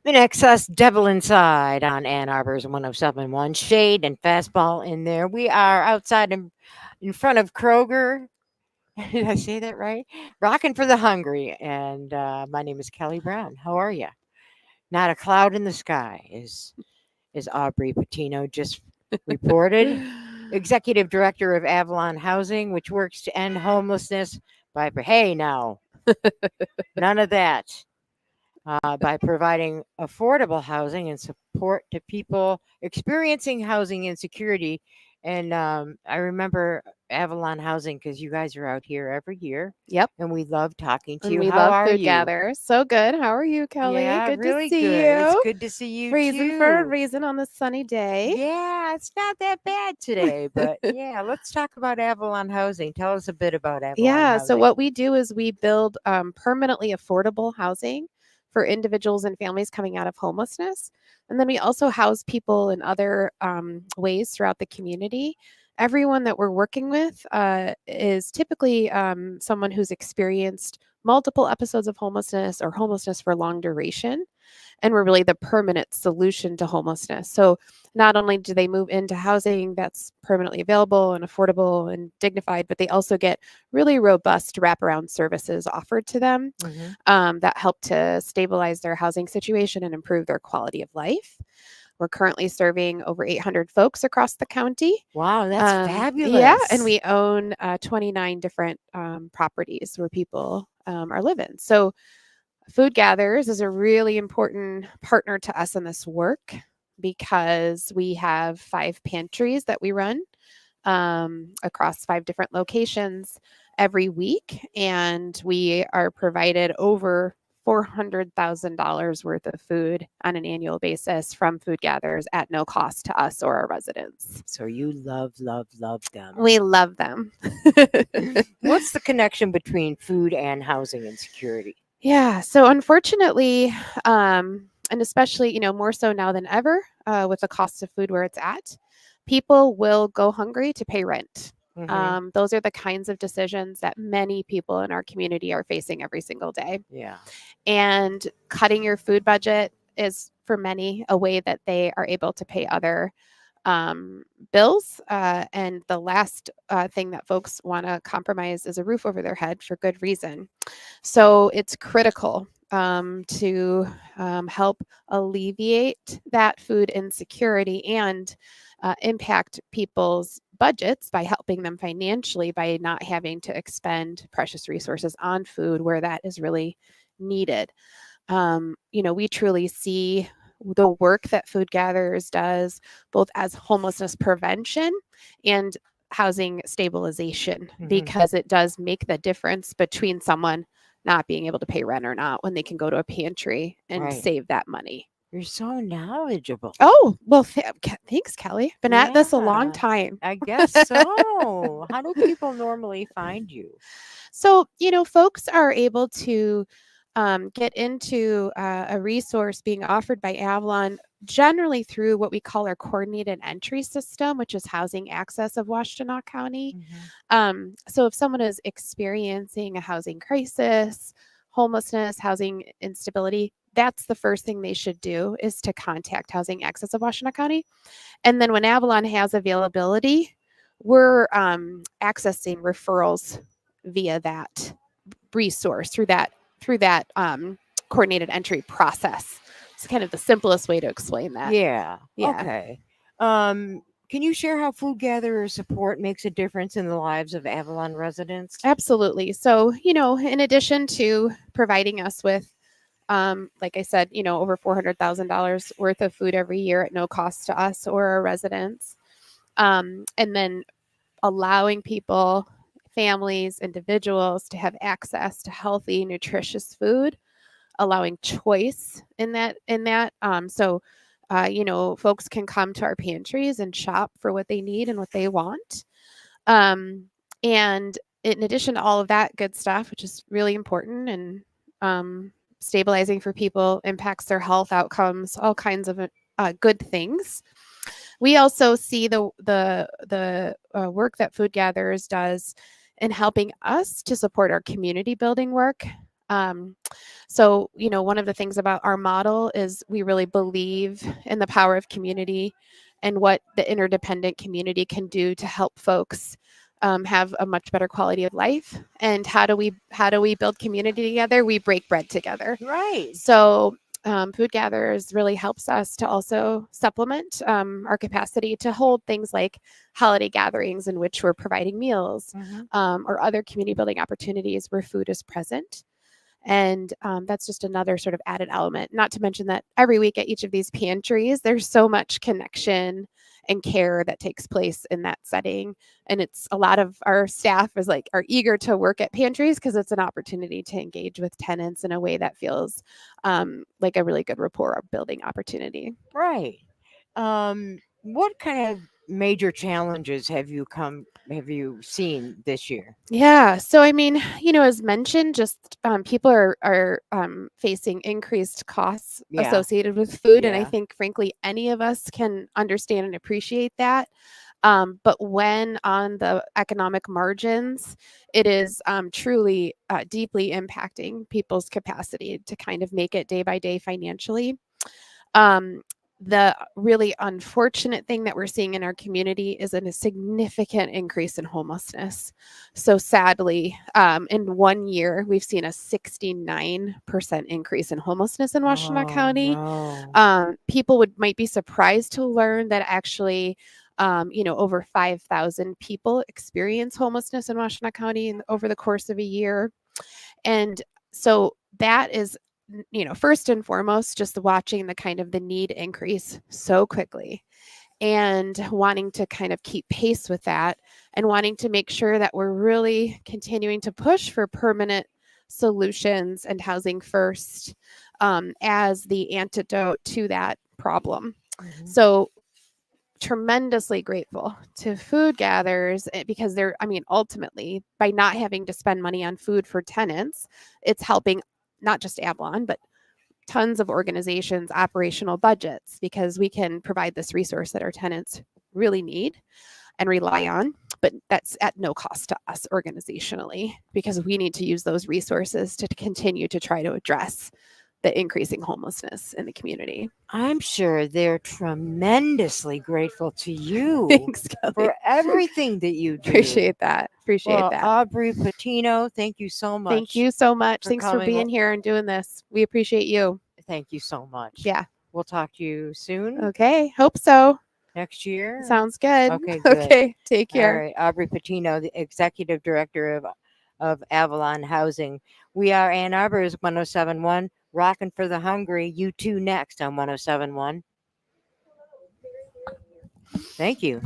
In excess, devil inside on Ann Arbor's 107.1. Shade and fastball in there. We are outside in front of Kroger. Did I say that right? Rocking for the hungry. And my name is Kelly Brown. How are you? Not a cloud in the sky, is Aubrey Patino just reported. Executive Director of Avalon Housing, which works to end homelessness by, hey, now, none of that. By providing affordable housing and support to people experiencing housing insecurity. And I remember Avalon Housing because you guys are out here every year Yep. and we love talking to And you. we How love are food you? gatherers. So good. How are you, Kelly? Yeah, Good to really see good. It's you. good to see you Freezing for a too. reason on this sunny day. Yeah, it's not that bad today, but yeah, let's talk about Avalon Housing. Tell us a bit about Avalon Yeah. So, Housing. what we do is we build permanently affordable housing for individuals and families coming out of homelessness. And then we also house people in other ways throughout the community. Everyone that we're working with is typically someone who's experienced multiple episodes of homelessness or homelessness for long duration. And we're really the permanent solution to homelessness. So not only do they move into housing that's permanently available and affordable and dignified, but they also get really robust wraparound services offered to them Hmm. that help to stabilize their housing situation and improve their quality of life. We're currently serving over 800 folks across the county. Wow, that's Yeah, and fabulous. we own 29 different properties where people are living. So Food Gatherers is a really important partner to us in this work because we have 5 pantries that we run across 5 different locations every week, and we are provided over $400,000 worth of food on an annual basis from Food Gatherers at no cost to us or our residents. So you love, love, love them. We love them. What's the connection between food and housing insecurity? Yeah. So unfortunately, and especially, more so now than ever, with the cost of food where it's at, people will go hungry to pay rent. Hmm. Those are the kinds of decisions that many people in our community are facing every single day. Yeah. And cutting your food budget is for many a way that they are able to pay other um, bills. And the last thing that folks want to compromise is a roof over their head for good reason. So it's critical to help alleviate that food insecurity and impact people's budgets by helping them financially by not having to expend precious resources on food where that is really needed. We truly see the work that Food Gatherers does both as homelessness prevention and housing stabilization Hmm. because it does make the difference between someone not being able to pay rent or not when they can go to a pantry and Right. save that money. You're so knowledgeable. Oh, well, thanks, Kelly. Been at this a long Yeah, time. I guess so. How do people normally find you? So, folks are able to get into a resource being offered by Avalon generally through what we call our coordinated entry system, which is housing access of Washtenaw County. Hmm. So, if someone is experiencing a housing crisis, homelessness, housing instability, that's the first thing they should do is to contact Housing Access of Washtenaw County. And then when Avalon has availability, we're accessing referrals via that resource through that coordinated entry process. It's kind of the simplest way to explain that. Yeah. Yeah, Okay. Can you share how food gatherer support makes a difference in the lives of Avalon residents? absolutely. So, in addition to providing us with, like I said, over $400,000 worth of food every year at no cost to us or our residents, and then allowing people, families, individuals to have access to healthy, nutritious food, allowing choice in that. So folks can come to our pantries and shop for what they need and what they want. And in addition to all of that good stuff, which is really important and stabilizing for people, impacts their health outcomes, all kinds of good things. We also see the work that Food Gatherers does in helping us to support our community building work. Um, so, one of the things about our model is we really believe in the power of community and what the interdependent community can do to help folks have a much better quality of life. And how do we build community together? We break bread together. Right. So food gatherers really helps us to also supplement our capacity to hold things like holiday gatherings in which we're providing meals, Mhm. or other community building opportunities where food is present. And that's just another sort of added element. Not to mention that every week at each of these pantries, there's so much connection and care that takes place in that setting. And it's a lot of our staff are eager to work at pantries because it's an opportunity to engage with tenants in a way that feels like a really good rapport building opportunity. Right. What kind of major challenges have you seen this year? Yeah. So, I mean, as mentioned, just people are facing increased costs Yeah. associated with food. And I Yeah. think, frankly, any of us can understand and appreciate that. But when on the economic margins, it is truly deeply impacting people's capacity to kind of make it day by day financially. Um, the really unfortunate thing that we're seeing in our community is a significant increase in homelessness. So sadly, in 1 year, we've seen a 69% increase in homelessness in Washtenaw Oh County. no. People might be surprised to learn that actually, over 5,000 people experience homelessness in Washtenaw County over the course of a year. And so that is, first and foremost, just watching the kind of the need increase so quickly and wanting to kind of keep pace with that and wanting to make sure that we're really continuing to push for permanent solutions and housing first as the antidote to that problem. Mhm. So tremendously grateful to food gatherers because ultimately, by not having to spend money on food for tenants, it's helping not just Avalon, but tons of organizations' operational budgets because we can provide this resource that our tenants really need and rely on. But that's at no cost to us organizationally because we need to use those resources to continue to try to address the increasing homelessness in the community. I'm sure they're tremendously grateful to you Thanks, Kelly. for everything that you do. Appreciate that. Appreciate Well, that. Aubrey Patino, thank you so Thank much you so much. for Thanks for coming. being here and doing this. We appreciate you. Thank you so much. Yeah. We'll talk to you soon Okay. Hope so. next year. Sounds good. Okay, good. Okay. Take All care. right, Aubrey Patino, the executive director of Avalon Housing. We are Ann Arbor's 1071, rocking for the hungry. You too next on 1071. Thank you.